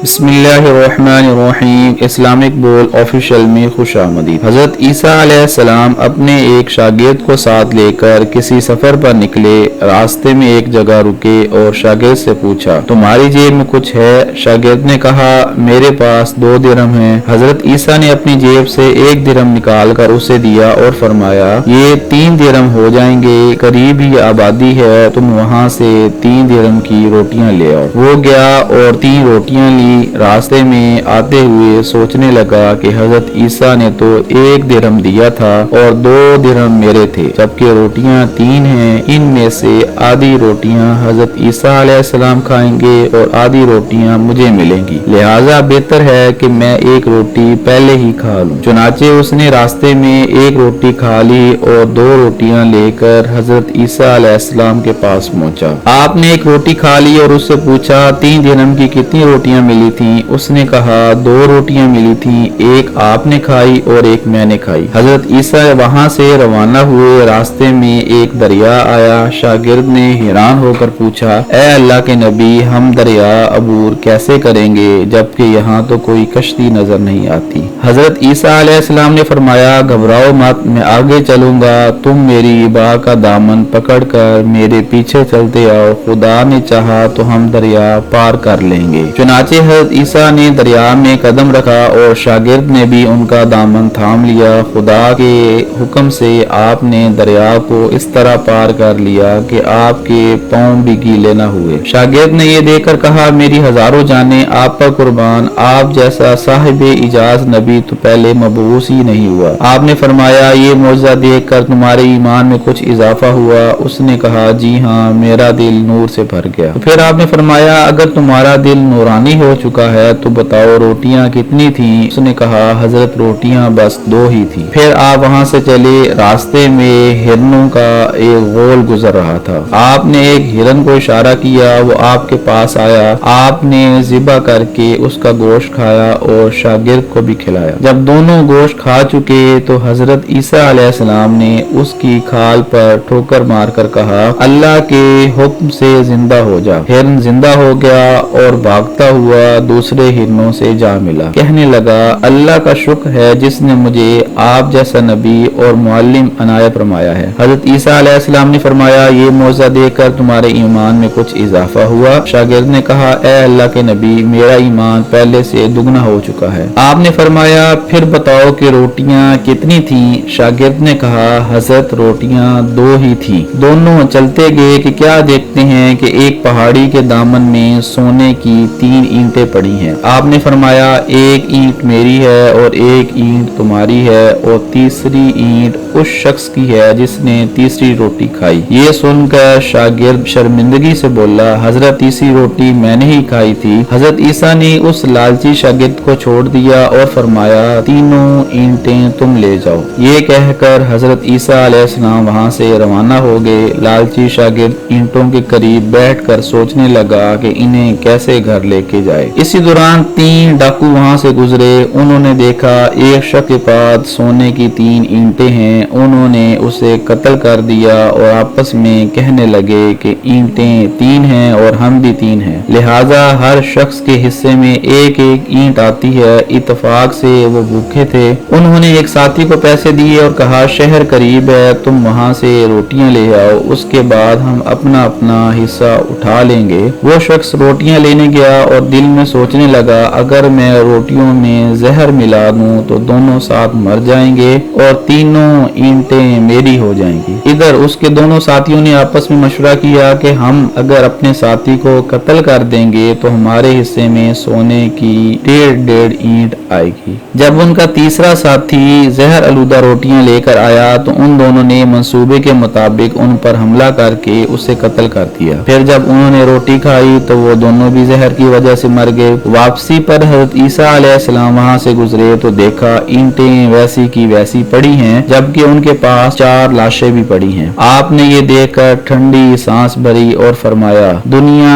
بسم اللہ الرحمن الرحیم اسلامک بول آفیشیل میں خوش آمدید۔ حضرت عیسیٰ علیہ السلام اپنے ایک شاگرد کو ساتھ لے کر کسی سفر پر نکلے۔ راستے میں ایک جگہ رکے اور شاگرد سے پوچھا، تمہاری جیب میں کچھ ہے؟ شاگرد نے کہا، میرے پاس 2 درہم ہیں۔ حضرت عیسیٰ نے اپنی جیب سے 1 درہم نکال کر اسے دیا اور فرمایا، یہ 3 درہم ہو جائیں گے، قریب ہی آبادی ہے، تم وہاں سے 3 درہم کی روٹیاں لے آؤ۔ وہ گیا اور 3 روٹیاں لی۔ راستے میں آتے ہوئے سوچنے لگا کہ حضرت عیسیٰ نے تو 1 درہم دیا تھا اور 2 درہم میرے تھے، جبکہ روٹیاں 3 ہیں، ان میں سے آدھی روٹیاں حضرت عیسیٰ علیہ السلام کھائیں گے اور آدھی روٹیاں مجھے ملیں گی، لہٰذا بہتر ہے کہ میں 1 روٹی پہلے ہی کھا لوں۔ چنانچہ اس نے راستے میں 1 روٹی کھا لی اور 2 روٹیاں لے کر حضرت عیسیٰ علیہ السلام کے پاس پہنچا۔ آپ نے 1 روٹی کھا لی اور اس سے پوچھا، 3 درہم کی کتنی روٹیاں ملی تھیں؟ اس نے کہا، 2 روٹیاں ملی تھیں، 1 آپ نے کھائی اور 1 میں نے کھائی۔ حضرت عیسیٰ وہاں سے روانہ ہوئے۔ راستے میں ایک دریا آیا۔ شاگرد نے حیران ہو کر پوچھا، اے اللہ کے نبی، ہم دریا عبور کیسے کریں گے جبکہ یہاں تو کوئی کشتی نظر نہیں آتی؟ حضرت عیسیٰ علیہ السلام نے فرمایا، گھبراؤ مت، میں آگے چلوں گا، تم میری باہ کا دامن پکڑ کر میرے پیچھے چلتے آؤ، خدا نے چاہا تو ہم دریا پار کر لیں گے۔ چنانچہ حضرت عیسیٰ نے دریا میں قدم رکھا اور شاگرد نے بھی ان کا دامن تھام لیا۔ خدا کے حکم سے آپ نے دریا کو اس طرح پار کر لیا کہ آپ کے پاؤں بھی گیلے نہ ہوئے۔ شاگرد نے یہ دیکھ کر کہا، میری ہزاروں جانیں آپ پر قربان، آپ جیسا صاحب اعجاز نبی تو پہلے مبعوث ہی نہیں ہوا۔ آپ نے فرمایا، یہ معجزہ دیکھ کر تمہارے ایمان میں کچھ اضافہ ہوا؟ اس نے کہا، جی ہاں، میرا دل نور سے بھر گیا۔ پھر آپ نے فرمایا، اگر تمہارا دل نورانی ہو چکا ہے تو بتاؤ روٹیاں کتنی تھیں؟ اس نے کہا، حضرت روٹیاں بس 2 ہی تھیں۔ پھر آپ وہاں سے چلے۔ راستے میں ہرنوں کا ایک غول گزر رہا تھا۔ آپ نے ایک ہرن کو اشارہ کیا، وہ آپ کے پاس آیا۔ آپ نے ذبح کر کے اس کا گوشت کھایا اور شاگرد کو بھی کھلایا۔ جب دونوں گوشت کھا چکے تو حضرت عیسیٰ علیہ السلام نے اس کی کھال پر ٹھوکر مار کر کہا، اللہ کے حکم سے زندہ ہو جا۔ ہرن زندہ ہو گیا اور بھاگتا ہوا دوسرے ہرنوں سے جا ملا۔ کہنے لگا، اللہ کا شکر ہے جس نے مجھے آپ جیسا نبی اور معلم عنایت فرمایا ہے۔ حضرت عیسیٰ علیہ السلام نے فرمایا، یہ معجزہ دیکھ کر تمہارے ایمان میں کچھ اضافہ ہوا؟ شاگرد نے کہا، اے اللہ کے نبی، میرا ایمان پہلے سے دگنا ہو چکا ہے۔ آپ نے فرمایا، پھر بتاؤ کہ روٹیاں کتنی تھیں؟ شاگرد نے کہا، حضرت روٹیاں 2 ہی تھیں۔ دونوں چلتے گئے کہ کیا دیکھتے ہیں کہ ایک پہاڑی کے دامن میں سونے کی 3 اینٹیں پڑی ہیں۔ آپ نے فرمایا، 1 اینٹ میری ہے اور 1 اینٹ تمہاری ہے اور تیسری اینٹ اس شخص کی ہے جس نے تیسری روٹی کھائی۔ یہ سن کر شاگرد شرمندگی سے بولا، حضرت تیسری روٹی میں نے ہی کھائی تھی۔ حضرت عیسیٰ نے اس لالچی شاگرد کو چھوڑ دیا اور فرمایا، 3 اینٹیں تم لے جاؤ۔ یہ کہہ کر حضرت عیسیٰ علیہ السلام وہاں سے روانہ ہو گئے۔ لالچی شاگرد اینٹوں کے قریب بیٹھ کر سوچنے لگا کہ انہیں کیسے گھر لے کے جائے۔ اسی دوران 3 ڈاکو وہاں سے گزرے۔ انہوں نے دیکھا ایک شخص کے پاس سونے کی 3 اینٹیں ہیں۔ انہوں نے اسے قتل کر دیا اور آپس میں کہنے لگے کہ اینٹیں 3 ہیں اور ہم بھی 3 ہیں، لہٰذا ہر شخص کے حصے میں 1 اینٹ آتی ہے۔ اتفاق سے وہ بھوکے تھے۔ انہوں نے ایک ساتھی کو پیسے دیے اور کہا، شہر قریب ہے، تم وہاں سے روٹیاں لے آؤ، اس کے بعد ہم اپنا اپنا حصہ اٹھا لیں گے۔ وہ شخص روٹیاں لینے گیا اور دل میں سوچنے لگا، اگر میں روٹیوں میں زہر ملا دوں تو دونوں ساتھ مر جائیں گے اور 3 اینٹیں میری ہو جائیں گی۔ ادھر اس کے دونوں ساتھیوں نے آپس میں مشورہ کیا کہ ہم اگر اپنے ساتھی کو قتل کر دیں گے تو ہمارے حصے میں سونے کی 1.5 اینٹ آئے گی۔ جب ان کا تیسرا ساتھی زہر آلودہ روٹیاں لے کر آیا تو ان دونوں نے منصوبے کے مطابق ان پر حملہ کر کے اسے قتل کر دیا۔ پھر جب انہوں نے روٹی کھائی تو وہ دونوں بھی زہر کی وجہ سے مر گئے۔ واپسی پر حضرت عیسیٰ علیہ السلام وہاں سے گزرے تو دیکھا اینٹیں ویسی کی ویسی پڑی ہیں جبکہ ان کے پاس 4 لاشیں بھی پڑی ہیں۔ آپ نے یہ دیکھ کر ٹھنڈی سانس بھری اور فرمایا، دنیا